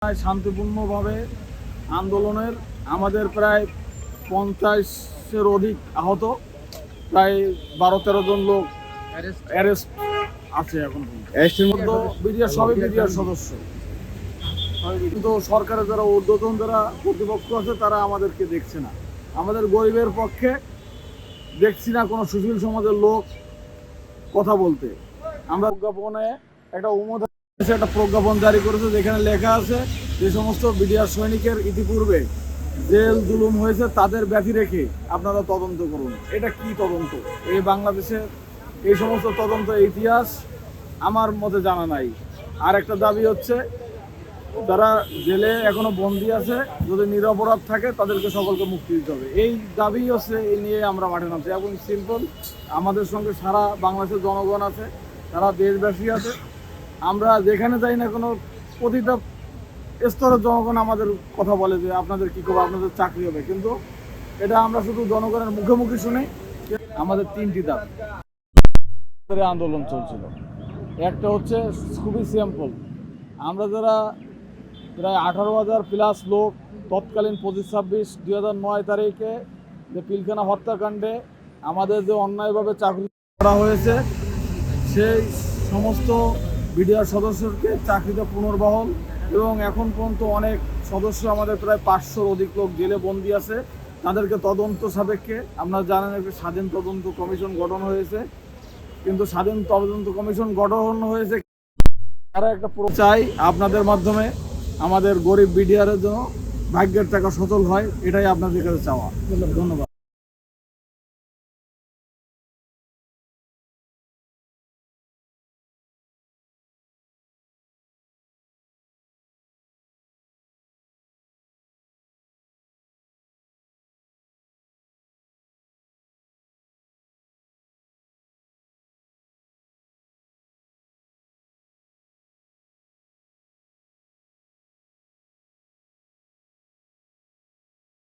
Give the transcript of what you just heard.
শান্তিপূর্ণভাবে আন্দোলনের আমাদের প্রায় 50-এর অধিক আহত, প্রায় 12-13 জন লোক অ্যারেস্ট আছে এখন। অ্যারেস্টের মধ্যে বিডিআর সবই বিডিআর সদস্য, কিন্তু সরকারের যারা ঊর্ধ্বতন যারা কর্তৃপক্ষ আছে তারা আমাদেরকে দেখছে না। আমাদের গরিবের পক্ষে দেখছি না কোনো সুশীল সমাজের লোক কথা বলতে। আমরা প্রজ্ঞাপনে একটা প্রজ্ঞাপন জারি করেছে, যেখানে লেখা আছে যে সমস্ত বিডিআর সৈনিকের ইতিপূর্বে জেল জুলুম হয়েছে তাদের ব্যথি রেখে আপনারা তদন্ত করুন। এটা কি তদন্ত? এই বাংলাদেশের এই সমস্ত তদন্ত ইতিহাস আমার মতে জানা নাই। আর একটা দাবি হচ্ছে, যারা জেলে এখনো বন্দী আছে যদি নিরপরাধ থাকে তাদেরকে সকলকে মুক্তি দিতে হবে। এই দাবি হচ্ছে, এই নিয়ে আমরা মাঠে নামছি। এবং সিম্পল, আমাদের সঙ্গে সারা বাংলাদেশের জনগণ আছে, সারা দেশবাসী আছে। আমরা যেখানে যাই না কোনো প্রতিটা স্তরের জনগণ আমাদের কথা বলে যে আপনাদের কী করবো, আপনাদের চাকরি হবে, কিন্তু এটা আমরা শুধু জনগণের মুখে মুখে শুনি। আমাদের 3টি দাবি আন্দোলন চলছিল। একটা হচ্ছে খুবই সিম্পল, আমরা যারা প্রায় 18,000 প্লাস লোক তৎকালীন 25/26/2009 তারিখে যে পিলখানা হত্যাকাণ্ডে আমাদের যে অন্যায়ভাবে চাকরি করা হয়েছে, সেই সমস্ত বিডিআর সদস্যকে চাকরিতে পুনর্বহাল, এবং এখন পর্যন্ত অনেক সদস্য আমাদের প্রায় 500-র অধিক লোক জেলে বন্দী আছে, তাদেরকে তদন্ত সাপেক্ষে আপনারা জানেন একটা স্বাধীন তদন্ত কমিশন গঠন হয়েছে। কিন্তু স্বাধীন তদন্ত কমিশন গঠন হয়েছে, তারা একটা চাই আপনাদের মাধ্যমে আমাদের গরিব বিডিআরের জন্য ভাগ্যের টাকা সচল হয়, এটাই আপনাদের কাছে চাওয়া। ধন্যবাদ।